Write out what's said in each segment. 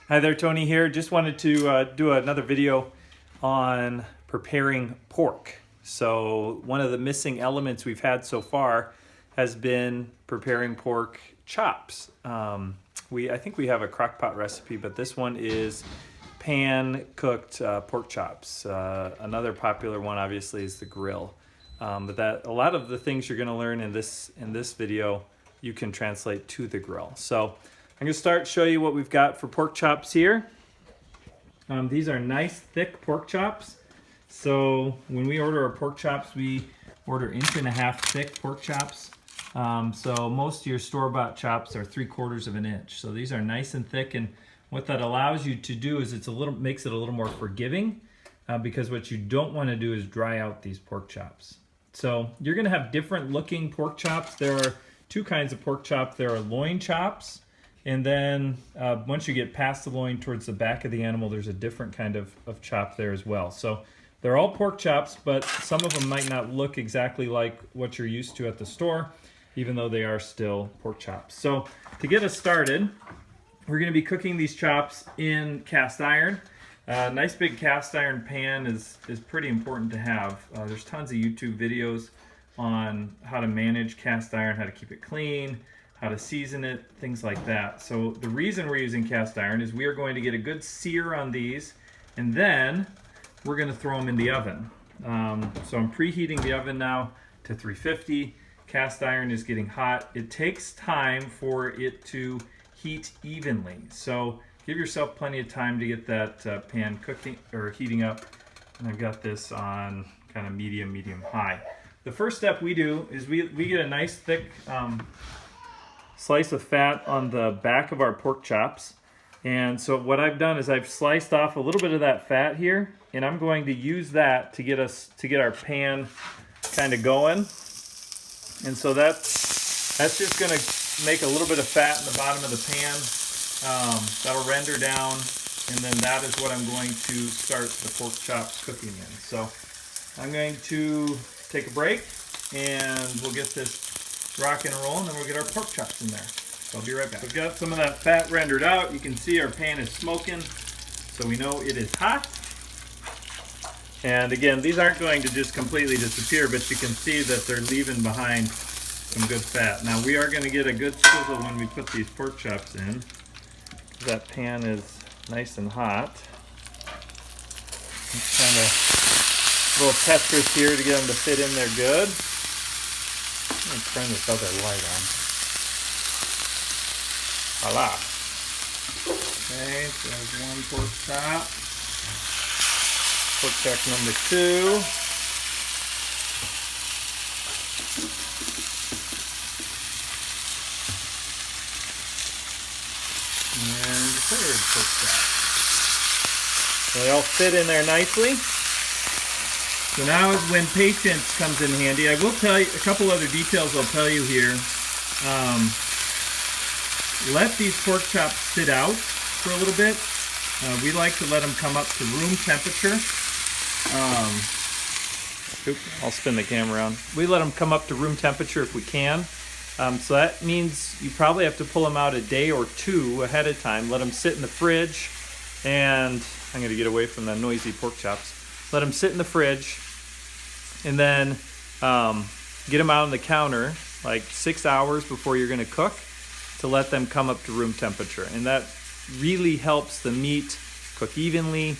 Hi there, Tony here. Just wanted to do another video on preparing pork. So one of the missing elements we've had so far has been preparing pork chops. I think we have a crock pot recipe, but this one is pan-cooked pork chops. Another popular one obviously is the grill. But a lot of the things you're going to learn in this video you can translate to the grill. So I'm going to show you what we've got for pork chops here. These are nice thick pork chops. So when we order our pork chops, we order 1.5 inch thick pork chops. So most of your store-bought chops are 3/4 inch. So these are nice and thick, and what that allows you to do is makes it a little more forgiving, because what you don't want to do is dry out these pork chops. So you're going to have different looking pork chops. There are two kinds of pork chop. There are loin chops. And then once you get past the loin towards the back of the animal, there's a different kind of chop there as well. So they're all pork chops, but some of them might not look exactly like what you're used to at the store, even though they are still pork chops. So to get us started, we're going to be cooking these chops in cast iron. Nice big cast iron pan is pretty important to have. There's tons of YouTube videos on how to manage cast iron, how to keep it clean, how to season it, things like that. So the reason we're using cast iron is we are going to get a good sear on these, and then we're going to throw them in the oven. So I'm preheating the oven now to 350. Cast iron is getting hot. It takes time for it to heat evenly. So give yourself plenty of time to get that pan cooking or heating up. And I've got this on kind of medium high. The first step we do is we get a nice thick slice of fat on the back of our pork chops. And so what I've done is I've sliced off a little bit of that fat here, and I'm going to use that to get our pan kind of going. And so that's just going to make a little bit of fat in the bottom of the pan. That'll render down, and then that is what I'm going to start the pork chops cooking in. So I'm going to take a break, and we'll get this rocking and rolling, and then we'll get our pork chops in there. So I'll be right back. We've got some of that fat rendered out. You can see our pan is smoking, so we know it is hot. And again, these aren't going to just completely disappear, but you can see that they're leaving behind some good fat. Now we are going to get a good sizzle when we put these pork chops in. That pan is nice and hot. Just kind of a little Tetris here to get them to fit in there good. I'm going to turn this other light on. Voila. Okay, so there's one pork chop. Pork chop number 2. And the third pork chop. So they all fit in there nicely. So now is when patience comes in handy. I will tell you a couple other details I'll tell you here. Let these pork chops sit out for a little bit. We like to let them come up to room temperature. I'll spin the camera around. We let them come up to room temperature if we can. So that means you probably have to pull them out a day or two ahead of time. Let them sit in the fridge, and I'm going to get away from the noisy pork chops. Let them sit in the fridge, and then get them out on the counter like 6 hours before you're going to cook to let them come up to room temperature. And that really helps the meat cook evenly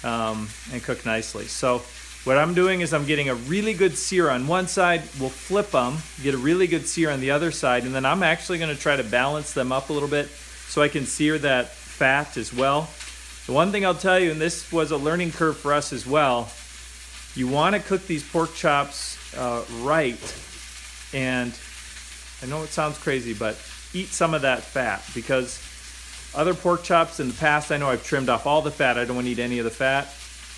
and cook nicely. So what I'm doing is I'm getting a really good sear on one side. We'll flip them, get a really good sear on the other side, and then I'm actually going to try to balance them up a little bit so I can sear that fat as well. The one thing I'll tell you, and this was a learning curve for us as well, you want to cook these pork chops right, and I know it sounds crazy, but eat some of that fat, because other pork chops in the past, I know I've trimmed off all the fat. I don't want to eat any of the fat.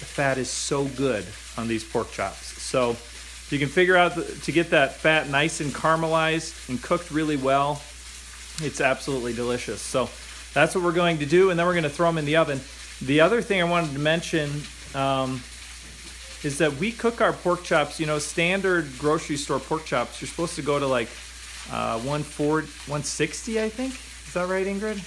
The fat is so good on these pork chops. So if you can figure out to get that fat nice and caramelized and cooked really well, it's absolutely delicious. So that's what we're going to do, and then we're going to throw them in the oven. The other thing I wanted to mention is that we cook our pork chops, standard grocery store pork chops, you're supposed to go to like 160, I think. Is that right, Ingrid?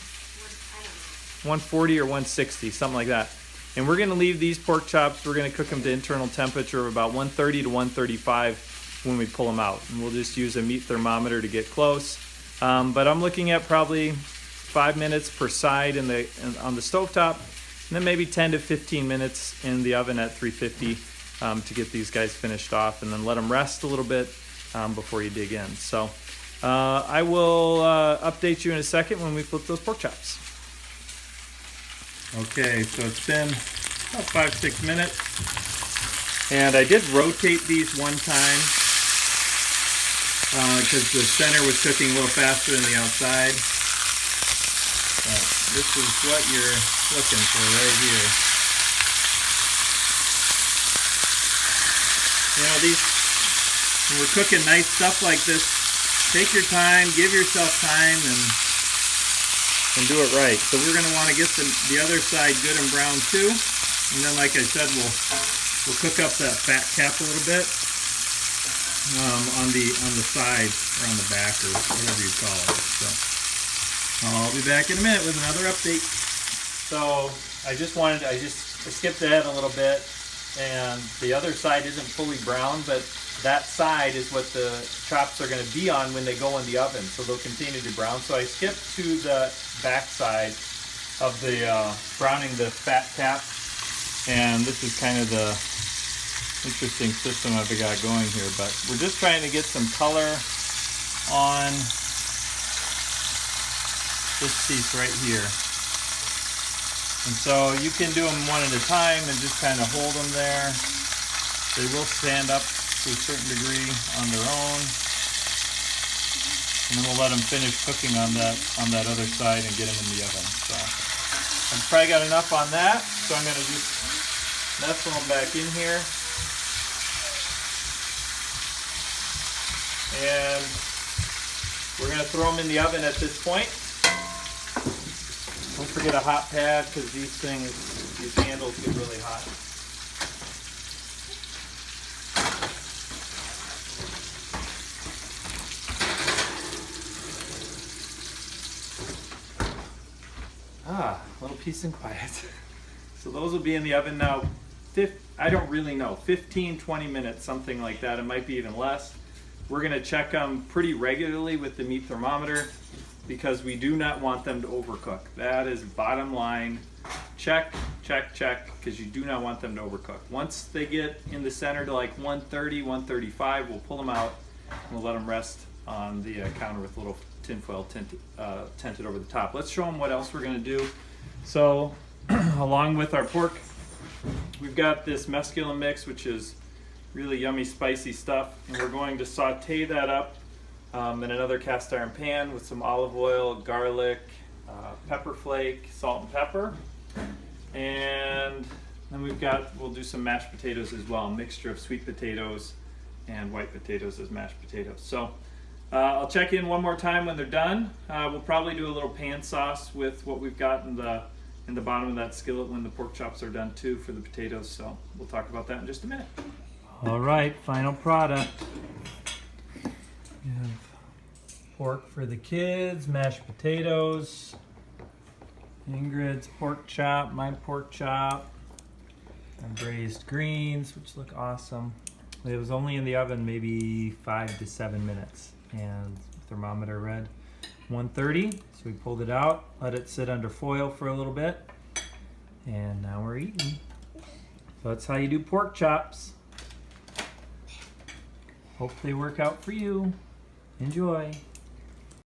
140 or 160, something like that. And we're gonna leave these pork chops, we're gonna cook them to internal temperature of about 130 to 135 when we pull them out. And we'll just use a meat thermometer to get close. But I'm looking at probably 5 minutes per side on the stovetop, and then maybe 10 to 15 minutes in the oven at 350 to get these guys finished off, and then let them rest a little bit before you dig in. So I will update you in a second when we flip those pork chops. Okay, so it's been about 5-6 minutes, and I did rotate these one time because the center was cooking a little faster than the outside. This is what you're looking for right here. You know, when we're cooking nice stuff like this, take your time, give yourself time, and do it right. So we're going to want to get the other side good and brown too. And then, like I said, we'll cook up that fat cap a little bit on the side or on the back or whatever you call it. So I'll be back in a minute with another update. So I skipped ahead a little bit, and the other side isn't fully brown, but that side is what the chops are going to be on when they go in the oven, so they'll continue to brown. So I skipped to the back side of the browning the fat cap, and this is kind of the interesting system I've got going here, but we're just trying to get some color on this piece right here. And so you can do them one at a time and just kind of hold them there. They will stand up to a certain degree on their own. And then we'll let them finish cooking on that other side and get them in the oven. So I've probably got enough on that, so I'm going to just nestle them back in here. And we're going to throw them in the oven at this point. Don't forget a hot pad, because these handles get really hot. A little peace and quiet. So those will be in the oven now, I don't really know, 15, 20 minutes, something like that. It might be even less. We're gonna check them pretty regularly with the meat thermometer, because we do not want them to overcook. That is bottom line. Check, check, check, because you do not want them to overcook. Once they get in the center to like 130, 135, we'll pull them out and we'll let them rest on the counter with a little tinfoil tented over the top. Let's show them what else we're gonna do. So along with our pork, we've got this mesclun mix, which is really yummy, spicy stuff, and we're going to saute that up in another cast iron pan with some olive oil, garlic, pepper flake, salt and pepper, and then we'll do some mashed potatoes as well, a mixture of sweet potatoes and white potatoes as mashed potatoes. So I'll check in one more time when they're done. We'll probably do a little pan sauce with what we've got in the bottom of that skillet when the pork chops are done too for the potatoes. So we'll talk about that in just a minute. All right, final product. We have pork for the kids, mashed potatoes, Ingrid's pork chop, my pork chop, and braised greens, which look awesome. It was only in the oven maybe 5 to 7 minutes, and thermometer read 130, so we pulled it out, let it sit under foil for a little bit, and now we're eating. So that's how you do pork chops. Hope they work out for you. Enjoy.